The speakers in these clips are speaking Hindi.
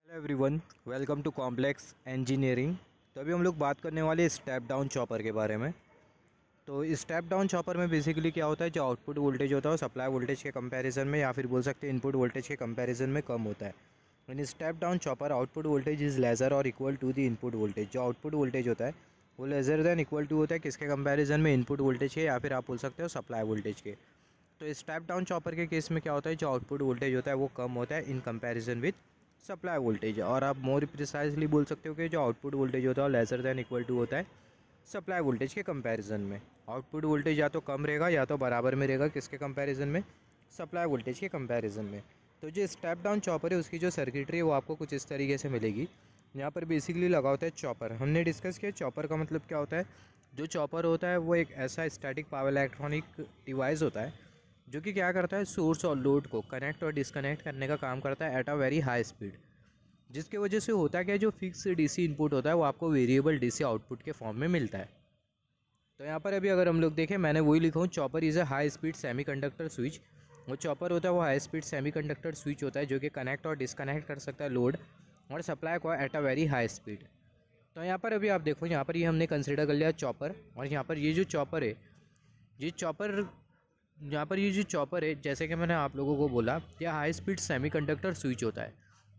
Hello everyone, welcome to complex engineering. तो अभी हम लोग बात करने वाले स्टेप डाउन चॉपर के बारे में। तो स्टेप डाउन चॉपर में बेसिकली क्या होता है, जो आउटपुट वोल्टेज होता है वो सप्लाई वोल्टेज के कंपैरिजन में या फिर बोल सकते हैं इनपुट वोल्टेज के कंपैरिजन में कम होता है। In step down chopper output voltage is lesser और equal to the input voltage. जो आउटपुट वोल्टेज होता है वो लेसर दैन इक्वल टू होता है किसके कंपैरिजन में, इनपुट वोल्टेज के, या फिर आप बोल सकते हो सप्लाई वोल्टेज के। तो स्टेप डाउन चॉपर के केस में क्या होता है, जो आउटपुट वोल्टेज होता है वो कम होता है in comparison with supply voltage. और आप मोर प्रिसाइजली बोल सकते हो कि जो आउटपुट वोल्टेज होता है लेसर दैन इक्वल टू होता है सप्लाई वोल्टेज के कंपैरिजन में। आउटपुट वोल्टेज या तो कम रहेगा या तो बराबर में रहेगा किसके कंपैरिजन में, सप्लाई वोल्टेज के कंपैरिजन में। तो जो स्टेप डाउन चॉपर है उसकी जो सर्किटरी है वो आपको कुछ इस तरीके से मिलेगी। यहाँ पर बेसिकली लगा होता है चॉपर। हमने डिस्कस किया चॉपर का मतलब क्या होता है। जो चॉपर होता है वो एक ऐसा स्टैटिक पावर इलेक्ट्रॉनिक डिवाइस होता है जो कि क्या करता है, सोर्स और लोड को कनेक्ट और डिसकनेक्ट करने का काम करता है at a very high speed. जिसकी वजह से होता है क्या, जो फिक्स डीसी इनपुट होता है वो आपको वेरिएबल डीसी आउटपुट के फॉर्म में मिलता है। तो यहाँ पर अभी अगर हम लोग देखें, मैंने वही लिखा हूँ, chopper is a high speed semiconductor switch. वो चॉपर होता है वो हाई स्पीड सेमीकंडक्टर स्विच होता है जो कि कनेक्ट और डिसकनेक्ट कर सकता है लोड और सप्लाई को at a very high speed. तो यहाँ पर अभी आप देखो, यहाँ पर ये हमने कंसिडर कर लिया चॉपर। और यहाँ पर ये जो चॉपर है, ये चॉपर यहाँ पर ये जो चॉपर है, जैसे कि मैंने आप लोगों को बोला, यह हाई स्पीड सेमीकंडक्टर स्विच होता है।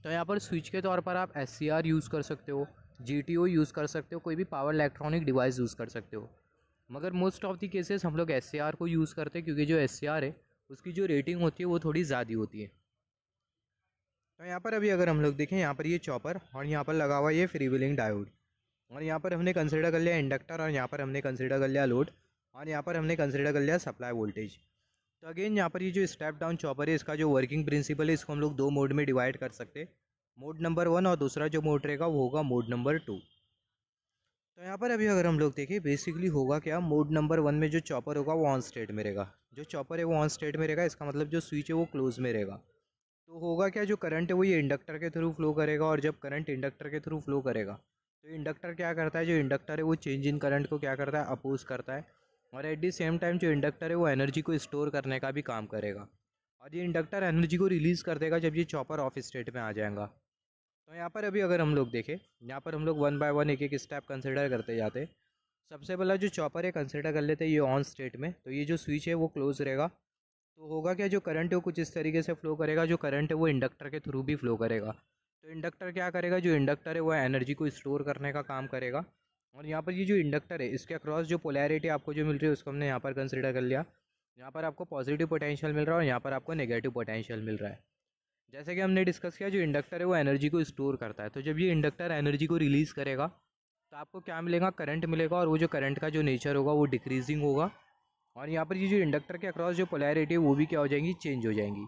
तो यहाँ पर स्विच के तौर पर आप SCR यूज़ कर सकते हो, GTO यूज़ कर सकते हो, कोई भी पावर इलेक्ट्रॉनिक डिवाइस यूज़ कर सकते हो। मगर मोस्ट ऑफ द केसेस हम लोग SCR को यूज़ करते हैं क्योंकि जो SCR है उसकी जो रेटिंग होती है वो थोड़ी ज़्यादा होती है। तो यहाँ पर अभी अगर हम लोग देखें, यहाँ पर ये चॉपर और यहाँ पर लगा हुआ ये फ्री व्हीलिंग डायोड। और यहाँ पर हमने कंसिडर कर लिया इंडक्टर, और यहाँ पर हमने कंसिडर कर लिया लोड, और यहाँ पर हमने कंसिडर कर लिया सप्लाई वोल्टेज। तो अगेन यहाँ पर ये जो स्टेप डाउन चॉपर है इसका जो वर्किंग प्रिंसिपल है, इसको हम लोग दो मोड में डिवाइड कर सकते हैं। मोड नंबर 1 और दूसरा जो मोड रहेगा वो होगा मोड नंबर 2। तो यहाँ पर अभी अगर हम लोग देखें, बेसिकली होगा क्या, मोड नंबर 1 में जो चॉपर होगा वो ऑन स्टेट में रहेगा। जो चॉपर है वो ऑन स्टेट में रहेगा, इसका मतलब जो स्विच है वो क्लोज में रहेगा। तो होगा क्या, जो करंट है वो ये इंडक्टर के थ्रू फ्लो करेगा, और जब करंट इंडक्टर के थ्रू फ्लो करेगा तो इंडक्टर क्या करता है, जो इंडक्टर है वो चेंज इन करंट को क्या करता है, अपोज करता है। और एट द सेम टाइम जो इंडक्टर है वो एनर्जी को स्टोर करने का भी काम करेगा। और ये इंडक्टर एनर्जी को रिलीज़ कर देगा जब ये चॉपर ऑफ स्टेट में आ जाएगा। तो यहाँ पर अभी अगर हम लोग देखें, यहाँ पर हम लोग वन बाय वन एक एक स्टेप कंसिडर करते जाते। सबसे पहला जो चॉपर है कंसिडर कर लेते हैं ये ऑन स्टेट में, तो ये जो स्विच है वो क्लोज रहेगा। तो होगा क्या, जो करंट है वो कुछ इस तरीके से फ्लो करेगा, जो करंट है वो इंडक्टर के थ्रू भी फ्लो करेगा। तो इंडक्टर क्या करेगा, जो इंडक्टर है वो एनर्जी को स्टोर करने का काम करेगा। और यहाँ पर ये जो इंडक्टर है इसके अक्रॉस जो पोलैरिटी आपको जो मिल रही है उसको हमने यहाँ पर कंसिडर कर लिया। यहाँ पर आपको पॉजिटिव पोटेंशियल मिल रहा है और यहाँ पर आपको नेगेटिव पोटेंशियल मिल रहा है। जैसे कि हमने डिस्कस किया, जो इंडक्टर है वो एनर्जी को स्टोर करता है। तो जब ये इंडक्टर एनर्जी को रिलीज़ करेगा तो आपको क्या मिलेगा, करंट मिलेगा, और वो जो करंट का जो नेचर होगा वो डिक्रीजिंग होगा। और यहाँ पर ये जो इंडक्टर के अक्रॉस जो पोलैरिटी है वो भी क्या हो जाएंगी, चेंज हो जाएंगी।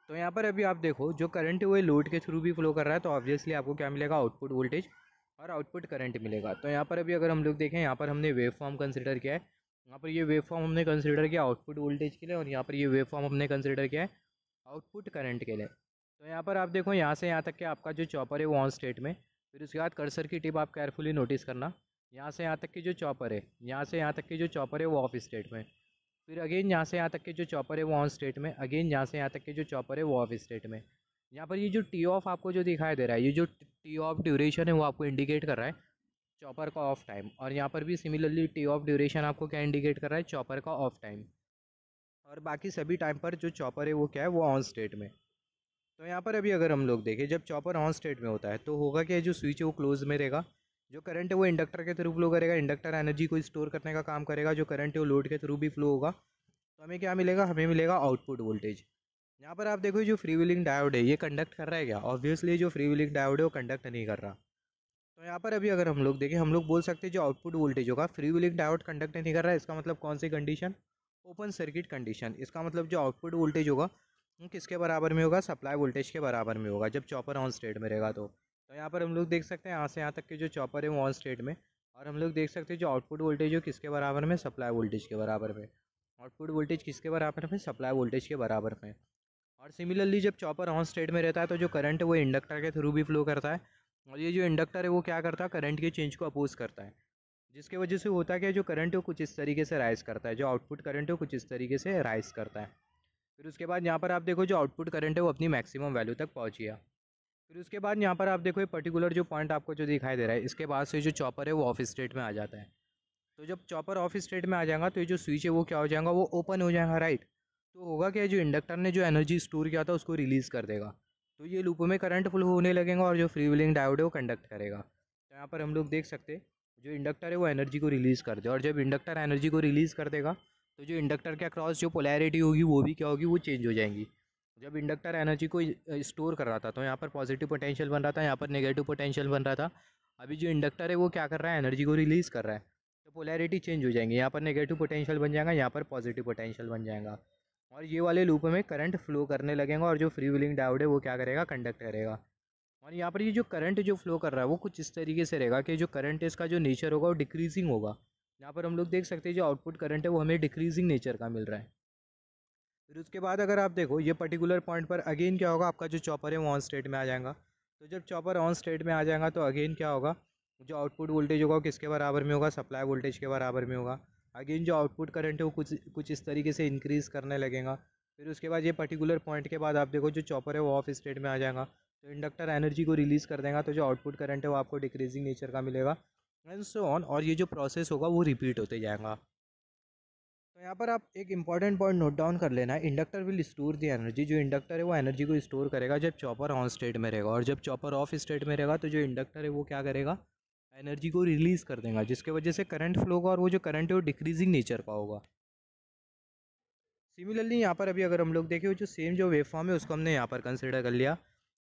तो यहाँ पर अभी आप देखो, जो करंट है वो लोड के थ्रू भी फ्लो कर रहा है, तो ऑब्वियसली आपको क्या मिलेगा, आउटपुट वोल्टेज और आउटपुट करंट मिलेगा। तो यहाँ पर अभी अगर हम लोग देखें, यहाँ पर हमने वेव फॉर्म कंसिडर किया है। यहाँ पर ये वेव फॉर्म हमने कंसिडर किया आउटपुट वोल्टेज के लिए, और यहाँ पर ये वेव फॉर्म हमने कंसिडर किया है आउटपुट करंट के लिए। तो यहाँ पर आप देखो, यहाँ से यहाँ तक कि आपका जो चॉपर है वो ऑन स्टेट में। फिर उसके बाद कर्सर की टिप आप केयरफुली नोटिस करना, यहाँ से यहाँ तक की जो चॉपर है, यहाँ से यहाँ तक की जो चॉपर है वो ऑफ स्टेट में। फिर अगेन यहाँ से यहाँ तक के जो चॉपर है वो ऑन स्टेट में, अगेन यहाँ से यहाँ तक के जो चॉपर है वो ऑफ स्टेट में। यहाँ पर ये जो टी ऑफ आपको जो दिखाई दे रहा है, ये जो टी ऑफ ड्यूरेशन है वो आपको इंडिकेट कर रहा है चॉपर का ऑफ टाइम। और यहाँ पर भी सिमिलरली टी ऑफ ड्यूरेशन आपको क्या इंडिकेट कर रहा है, चॉपर का ऑफ टाइम। और बाकी सभी टाइम पर जो चॉपर है वो क्या है, वो ऑन स्टेट में। तो यहाँ पर अभी अगर हम लोग देखें, जब चॉपर ऑन स्टेट में होता है तो होगा कि जो स्विच है वो क्लोज में रहेगा। जो करंट है वो इंडक्टर के थ्रू फ्लो करेगा, इंडक्टर एनर्जी को स्टोर करने का काम करेगा, जो करंट है वो लोड के थ्रू भी फ्लो होगा। तो हमें क्या मिलेगा, हमें मिलेगा आउटपुट वोल्टेज। यहाँ पर आप देखो, जो फ्री व्हीलिंग डायोड है ये कंडक्ट कर रहा है क्या, ऑब्वियसली जो फ्री व्हीलिंग डायोड है वो कंडक्ट नहीं कर रहा। तो यहाँ पर अभी अगर हम लोग देखें, हम लोग बोल सकते हैं जो आउटपुट वोल्टेज होगा, फ्री व्हीलिंग डायोड कंडक्ट नहीं कर रहा है, इसका मतलब कौन सी कंडीशन, ओपन सर्किट कंडीशन। इसका मतलब जो आउटपुट वोल्टेज होगा वो किसके बराबर में होगा, सप्लाई वोल्टेज के बराबर में होगा, जब चॉपर ऑन स्टेट में रहेगा। तो यहाँ पर हम लोग देख सकते हैं यहाँ से यहाँ तक के जो चॉपर है वो ऑन स्टेट में। और हम लोग देख सकते हैं जो आउटपुट वोल्टेज है किसके बराबर में, सप्लाई वोल्टेज के बराबर में। आउटपुट वोल्टेज किसके बराबर में, सप्लाई वोल्टेज के बराबर में। और सिमिलरली जब चॉपर ऑन स्टेट में रहता है तो जो करंट है वो इंडक्टर के थ्रू भी फ्लो करता है। और ये जो इंडक्टर है वो क्या करता है, करंट के चेंज को अपोज करता है। जिसकी वजह से होता है कि जो करंट है वो कुछ इस तरीके से राइज करता है, जो आउटपुट करंट है वो कुछ इस तरीके से राइज करता है। फिर उसके बाद यहाँ पर आप देखो, जो आउटपुट करंट है वो अपनी मैक्सिमम वैल्यू तक पहुँच गया। फिर उसके बाद यहाँ पर आप देखो ये पर्टिकुलर जो पॉइंट आपको जो दिखाई दे रहा है, इसके बाद से जो चॉपर है वो ऑफ स्टेट में आ जाता है। तो जब चॉपर ऑफ स्टेट में आ जाएगा तो ये जो स्विच है वो क्या हो जाएगा, वो ओपन हो जाएगा, राइट। तो होगा क्या, जो इंडक्टर ने जो एनर्जी स्टोर किया था उसको रिलीज़ कर देगा। तो ये लूप में करंट फ्लो होने लगेगा और जो फ्री व्हीलिंग डायोड है वो कंडक्ट करेगा। तो यहाँ पर हम लोग देख सकते हैं जो इंडक्टर है वो एनर्जी को रिलीज़ कर दे, और जब इंडक्टर एनर्जी को रिलीज़ कर देगा तो जो इंडक्टर के अक्रॉस जो पोलैरिटी होगी वो भी क्या होगी, वो चेंज हो जाएंगी। जब इंडक्टर एनर्जी को स्टोर कर रहा था तो यहाँ पर पॉजिटिव पोटेंशियल बन रहा था, यहाँ पर नेगेटिव पोटेंशियल बन रहा था। अभी जो इंडक्टर है वो क्या कर रहा है, एनर्जी को रिलीज़ कर रहा है, तो पोलैरिटी चेंज हो जाएंगी। यहाँ पर नेगेटिव पोटेंशियल बन जाएगा, यहाँ पर पॉजिटिव पोटेंशियल बन जाएगा, और ये वाले लूप में करंट फ्लो करने लगेगा और जो फ्री व्हीलिंग डायोड है वो क्या करेगा, कंडक्ट करेगा। और यहाँ पर ये जो करंट जो फ्लो कर रहा है वो कुछ इस तरीके से रहेगा कि जो करंट है इसका जो नेचर होगा वो डिक्रीजिंग होगा। यहाँ पर हम लोग देख सकते हैं जो आउटपुट करंट है वो हमें डिक्रीजिंग नेचर का मिल रहा है। फिर उसके बाद अगर आप देखो ये पर्टिकुलर पॉइंट पर अगेन क्या होगा, आपका जो चॉपर है वो ऑन स्टेट में आ जाएगा। तो जब चॉपर ऑन स्टेट में आ जाएगा तो अगेन क्या होगा, जो आउटपुट वोल्टेज होगा वो किसके बराबर में होगा, सप्लाई वोल्टेज के बराबर में होगा। अगेन जो आउटपुट करंट है वो कुछ इस तरीके से इंक्रीज़ करने लगेगा। फिर उसके बाद ये पर्टिकुलर पॉइंट के बाद आप देखो जो चॉपर है वो ऑफ स्टेट में आ जाएगा, तो इंडक्टर एनर्जी को रिलीज़ कर देगा, तो जो आउटपुट करंट है वो आपको डिक्रीजिंग नेचर का मिलेगा, एंड सो ऑन। और ये जो प्रोसेस होगा वो रिपीट होते जाएगा। तो यहाँ पर आप एक इंपॉर्टेंट पॉइंट नोट डाउन कर लेना है, inductor will store the energy. जो इंडक्टर है वो एनर्जी को स्टोर करेगा जब चॉपर ऑन स्टेट में रहेगा, और जब चॉपर ऑफ स्टेट में रहेगा तो जो इंडक्टर है वो क्या करेगा, एनर्जी को रिलीज़ कर देगा, जिसके वजह से करंट फ्लो होगा, और वो जो करंट है वो डिक्रीजिंग नेचर का होगा। सिमिलरली यहाँ पर अभी अगर हम लोग देखें जो सेम जो वेव फॉर्म है उसको हमने यहाँ पर कंसिडर कर लिया।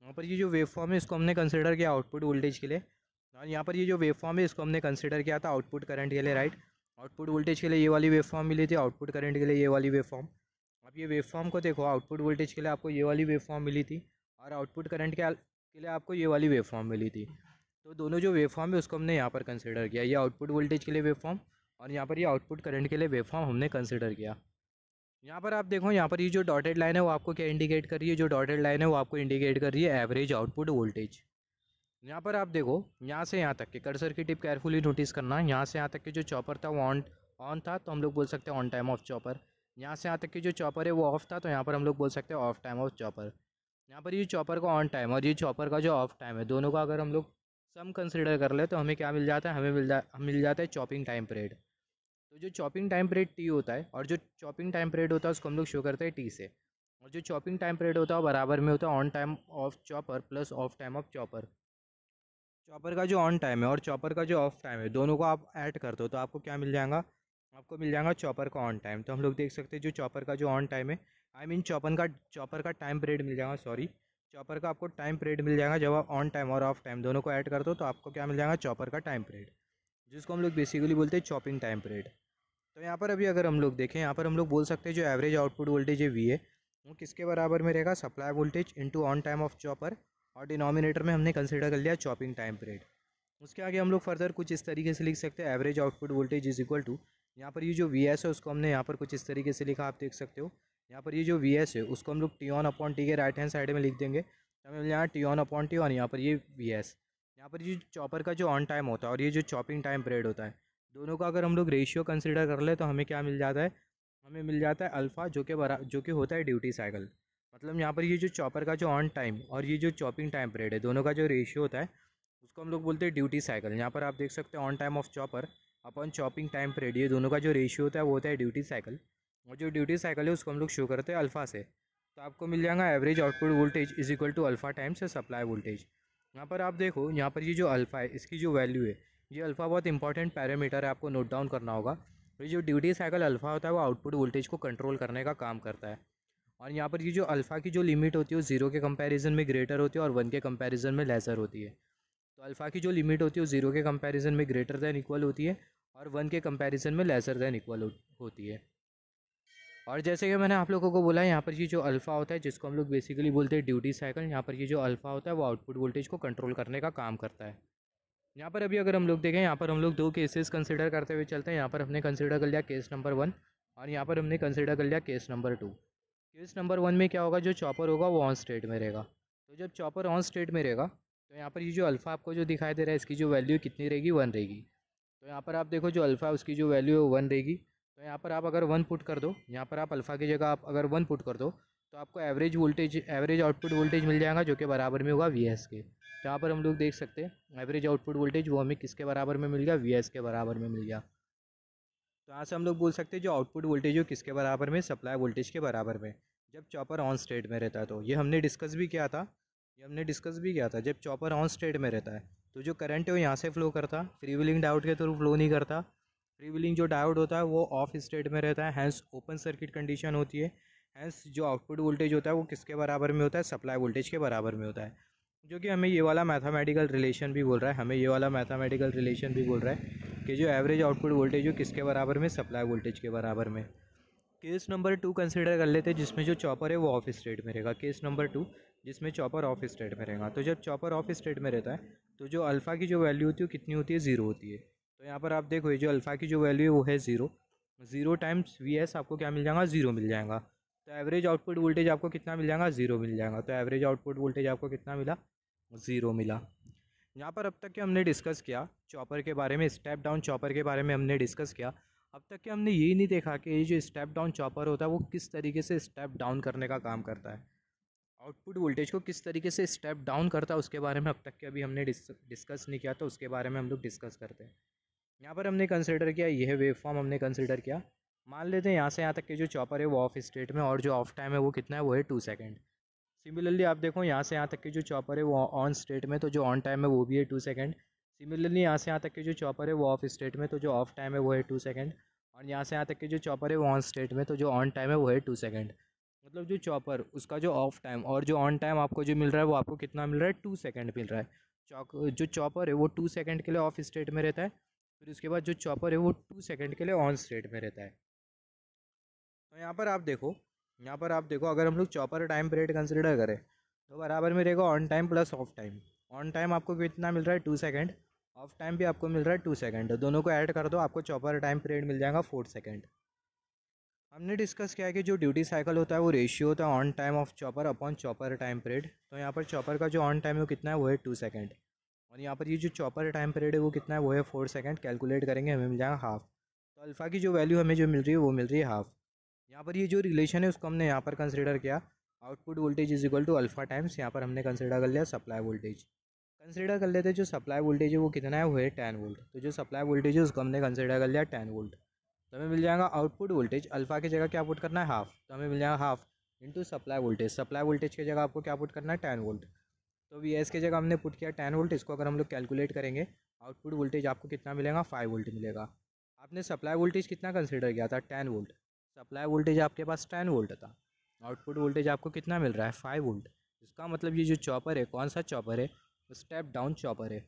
यहाँ पर ये जो वेव फॉर्म है इसको हमने कंसिडर किया आउटपुट वोल्टेज के लिए, और यहाँ पर ये जो वेव फॉर्म है इसको हमने कंसिडर किया था आउटपुट करंट के लिए, राइट। आउटपुट वोल्टेज के लिए ये वाली वेव फॉर्म मिली थी, आउटपुट करंट के लिए ये वाली वेव फॉर्म। अब ये वेव फॉर्म को देखो, आउटपुट वोल्टेज के लिए आपको ये वाली वेव फॉर्म मिली थी, और आउटपुट करंट के लिए आपको ये वाली वेव फॉर्म मिली थी। तो दोनों जो वेव फॉर्म है उसको हमने यहाँ पर कंसिडर किया, ये आउटपुट वोल्टेज के लिए वेव फॉर्म, और यहाँ पर ये आउटपुट करंट के लिए वेव फॉर्म हमने कंसिडर किया। यहाँ पर आप देखो, यहाँ पर ये जो डॉटेड लाइन है वो आपको क्या इंडिकेट कर रही है, जो डॉटेड लाइन है वो आपको इंडिकेट कर रही है एवरेज आउटपुट वोल्टेज। यहाँ पर आप देखो यहाँ से यहाँ तक के कर्सर की टिप केयरफुली नोटिस करना, यहाँ से यहाँ तक के जो चॉपर था वो ऑन था, तो हम लोग बोल सकते हैं ऑन टाइम ऑफ चॉपर। यहाँ से यहाँ तक की जो चॉपर है वो ऑफ था, तो यहाँ पर हम लोग बोल सकते हैं ऑफ टाइम ऑफ चॉपर। यहाँ पर ये चॉपर का ऑन टाइम और ये चॉपर का जो ऑफ टाइम है, दोनों का अगर हम लोग सम कंसिडर कर ले तो हमें क्या मिल जाता है, हमें मिल जाता है चॉपिंग टाइम पीरियड। तो जो चॉपिंग टाइम पीरियड टी होता है, और जो चॉपिंग टाइम पीरियड होता है उसको हम लोग शो करते हैं टी से, और जो चॉपिंग टाइम पीरियड होता है बराबर में होता है on time of chopper plus of time of chopper. Chopper का जो ऑन टाइम है और चॉपर का जो ऑफ टाइम है दोनों को आप ऐड कर दो तो आपको क्या मिल जाएगा, आपको मिल जाएगा चॉपर का ऑन टाइम। तो हम लोग देख सकते हैं जो चॉपर का जो ऑन टाइम है, आई मीन चॉपर का टाइम पीरियड मिल जाएगा, सॉरी, चॉपर का आपको टाइम पीरियड मिल जाएगा। जब आप ऑन टाइम और ऑफ टाइम दोनों को ऐड कर दो तो आपको क्या मिल जाएगा, चॉपर का टाइम पीरियड, जिसको हम लोग बेसिकली बोलते हैं चॉपिंग टाइम पीरियड। तो यहाँ पर अभी अगर हम लोग देखें, यहाँ पर हम लोग बोल सकते हैं जो एवरेज आउटपुट वोल्टेज है वी है वो किसके बराबर में रहेगा, supply voltage into on time of chopper, और डिनोमिनेटर में हमने कंसिडर कर लिया चॉपिंग टाइम पीरियड। उसके आगे हम लोग फर्दर कुछ इस तरीके से लिख सकते हैं, average output voltage is equal to, यहाँ पर ये जो वी एस है उसको हमने यहाँ पर कुछ इस तरीके से लिखा, आप देख सकते हो। यहाँ पर ये जो वी एस है उसको हम लोग टी ऑन अपॉन टी के राइट हैंड साइड में लिख देंगे, तो हमें यहाँ टी ऑन अपॉन टी, और यहाँ पर ये वी एस। यहाँ पर ये चॉपर का जो ऑन टाइम होता है और ये जो चॉपिंग टाइम पीरियड होता है, दोनों का अगर हम लोग रेशियो कंसिडर कर ले तो हमें क्या मिल जाता है, हमें मिल जाता है अल्फ़ा, जो कि होता है ड्यूटी साइकिल। मतलब यहाँ पर ये जो चॉपर का जो ऑन टाइम और ये जो चॉपिंग टाइम पीरियड है दोनों का जो रेशियो होता है उसको हम लोग बोलते हैं ड्यूटी साइकिल। यहाँ पर आप देख सकते हैं on time of chopper upon chopping time period, ये दोनों का जो रेशियो होता है वो होता है ड्यूटी साइकिल, और जो ड्यूटी साइकिल है उसको हम लोग शो करते हैं अल्फ़ा से। तो आपको मिल जाएगा average output voltage is equal to alpha times supply voltage. यहाँ पर आप देखो, यहाँ पर ये जो अल्फ़ा है इसकी जो वैल्यू है, ये अल्फ़ा बहुत इंपॉर्टेंट पैरामीटर है, आपको नोट डाउन करना होगा। तो ये जो ड्यूटी साइकिल अल्फ़ा होता है वो आउटपुट वोल्टेज को कंट्रोल करने का काम करता है। और यहाँ पर ये जो अल्फ़ा की जो लिमिट होती है वो 0 के कंपैरिजन में ग्रेटर होती है और 1 के कंपैरिजन में लेसर होती है। तो अल्फ़ा की जो लिमिट होती है वो 0 के कंपैरिजन में ग्रेटर दैन इक्वल होती है और 1 के कंपैरिजन में लेसर दैन इक्वल होती है। और जैसे कि मैंने आप लोगों को बोला, यहाँ पर ये जो अल्फ़ा होता है जिसको हम लोग बेसिकली बोलते हैं ड्यूटी साइकिल, यहाँ पर ये जो अल्फ़ा होता है वो आउटपुट वोल्टेज को कंट्रोल करने का काम करता है। यहाँ पर अभी अगर हम लोग देखें, यहाँ पर हम लोग दो केसेस कंसिडर करते हुए चलते हैं। यहाँ पर हमने कंसिडर कर लिया केस नंबर 1 और यहाँ पर हमने कंसिडर कर लिया केस नंबर 2। केस नंबर 1 में क्या होगा, जो चॉपर होगा वो ऑन स्टेट में रहेगा। तो जब चॉपर ऑन स्टेट में रहेगा तो यहाँ पर ये जो अल्फ़ा आपको जो दिखाई दे रहा है इसकी जो वैल्यू कितनी रहेगी, 1 रहेगी। तो यहाँ पर आप देखो जो अल्फ़ा उसकी जो वैल्यू है 1 रहेगी। तो यहाँ पर आप अगर 1 पुट कर दो, यहाँ पर आप अल्फ़ा की जगह आप अगर 1 पुट कर दो तो आपको एवरेज आउटपुट वोल्टेज मिल जाएगा जो कि बराबर में होगा VS के। जहाँ पर हम लोग देख सकते हैं एवरेज आउटपुट वोल्टेज वो हमें किसके बराबर में मिल गया, VS के बराबर में मिल गया। तो यहाँ से हम लोग बोल सकते हैं जो आउटपुट वोल्टेज हो किसके बराबर में, सप्लाई वोल्टेज के बराबर में, जब चॉपर ऑन स्टेट में रहता है। तो ये हमने डिस्कस भी किया था, जब चॉपर ऑन स्टेट में रहता है तो जो करंट है वो यहाँ से फ्लो करता, फ्री व्हीलिंग डायोड के थ्रू फ्लो नहीं करता। फ्री व्हीलिंग जो डायोड होता है वो ऑफ स्टेट में रहता है, हैंस ओपन सर्किट कंडीशन होती है। हैंस जो आउटपुट वोल्टेज होता है वो किसके बराबर में होता है, सप्लाई वोल्टेज के बराबर में होता है। जो कि हमें ये वाला मैथमेटिकल रिलेशन भी बोल रहा है, कि जो एवरेज आउटपुट वोल्टेज हो किसके बराबर में, सप्लाई वोल्टेज के बराबर में। केस नंबर 2 कंसिडर कर लेते हैं जिसमें जो चॉपर है वो ऑफ स्टेट में रहेगा। केस नंबर 2 जिसमें चॉपर ऑफ स्टेट में रहेगा। तो जब चॉपर ऑफ स्टेट में रहता है तो जो अल्फ़ा की जो वैल्यू होती है वो कितनी होती है, 0 होती है। तो यहाँ पर आप देखो ये जो अल्फ़ा की जो वैल्यू है वो है 0 टाइम्स VS आपको क्या मिल जाएगा, 0 मिल जाएगा। तो एवरेज आउटपुट वोल्टेज आपको कितना मिल जाएगा, 0 मिल जाएगा। तो एवरेज आउटपुट वोल्टेज आपको कितना मिला, 0 मिला। यहाँ पर अब तक के हमने डिस्कस किया चॉपर के बारे में, स्टेप डाउन चॉपर के बारे में हमने डिस्कस किया। अब तक के हमने यही नहीं देखा कि ये जो स्टेप डाउन चॉपर होता है वो किस तरीके से स्टेप डाउन करने का काम करता है, आउटपुट वोल्टेज को किस तरीके से स्टेप डाउन करता है उसके बारे में अब तक के अभी हमने डिस्कस नहीं किया। तो उसके बारे में हम लोग डिस्कस करते हैं। यहाँ पर हमने कंसिडर किया, यह वेव फॉर्म हमने कंसिडर किया। मान लेते हैं यहाँ से यहाँ तक के जो चॉपर है वो ऑफ स्टेट में, और जो ऑफ टाइम है वो कितना है, वो है 2 सेकेंड। सिमिलरली आप देखो यहाँ से यहाँ तक के जो चॉपर है वो ऑन स्टेट में, तो जो ऑन टाइम है वो भी है 2 सेकेंड। सिमिलरली यहाँ से यहाँ तक के जो चॉपर है वो ऑफ स्टेट में, तो जो ऑफ टाइम है वो है 2 सेकेंड। और यहाँ से यहाँ तक के जो चॉपर है वो ऑन स्टेट में, तो जो ऑन टाइम है वो है 2 सेकेंड। मतलब जो चॉपर उसका जो ऑफ टाइम और जो ऑन टाइम आपको जो मिल रहा है वो आपको कितना मिल रहा है, 2 सेकेंड मिल रहा है। जो चॉपर है वो 2 सेकेंड के लिए ऑफ स्टेट में रहता है, फिर उसके बाद जो चॉपर है वो 2 सेकेंड के लिए ऑन स्टेट में रहता है। तो यहाँ पर आप देखो अगर हम लोग चॉपर टाइम पीरियड कंसिडर करें तो बराबर में रहेगा on time plus of time. On time आपको कितना मिल रहा है, 2 सेकेंड। ऑफ टाइम भी आपको मिल रहा है 2 सेकेंड। दोनों को ऐड कर दो आपको चॉपर टाइम पीरियड मिल जाएगा 4 सेकेंड। हमने डिस्कस किया है कि जो ड्यूटी साइकिल होता है वो रेशियो होता है on time of chopper upon chopper time period. तो यहाँ पर चॉपर का जो ऑन टाइम है वो कितना है, वो है 2 सेकेंड। और यहाँ पर ये जो चॉपर टाइम पीरियड है वो कितना है, वो है 4 सेकेंड। कैलकुलेट करेंगे हमें मिल जाएगा हाफ। तो अल्फ़ा की जो वैल्यू हमें जो मिल रही है वो मिल रही है हाफ। यहाँ पर ये जो रिलेशन है उसको हमने यहाँ पर कंसिडर किया, output voltage is equal to alpha times, यहाँ पर हमने कंसिडर कर लिया सप्लाई वोल्टेज। कंसिडर कर लेते हैं जो सप्लाई वोल्टेज है वो कितना है, वो है 10 वोल्ट। तो जो सप्लाई वोल्टेज है उसको हमने कंसिडर कर लिया 10 वोल्ट। तो हमें मिल जाएगा आउटपुट वोल्टेज, अल्फ़ा की जगह क्या पुट करना है, हाफ। तो हमें मिल जाएगा half into supply voltage. Supply voltage की जगह आपको क्या पुट करना है, 10 वोल्ट। तो VS की जगह हमने पुट किया 10 वोल्ट। इसको अगर हम लोग कैलकुलेट करेंगे आउटपुट वोल्टेज आपको कितना मिलेगा, 5 वोल्ट मिलेगा। आपने सप्लाई वोल्टेज कितना कंसिडर किया था, 10 वोल्ट। सप्लाई वोल्टेज आपके पास 10 वोल्ट था, आउटपुट वोल्टेज आपको कितना मिल रहा है, 5 वोल्ट। इसका मतलब ये जो चॉपर है कौन सा चॉपर है, स्टेप डाउन चॉपर है।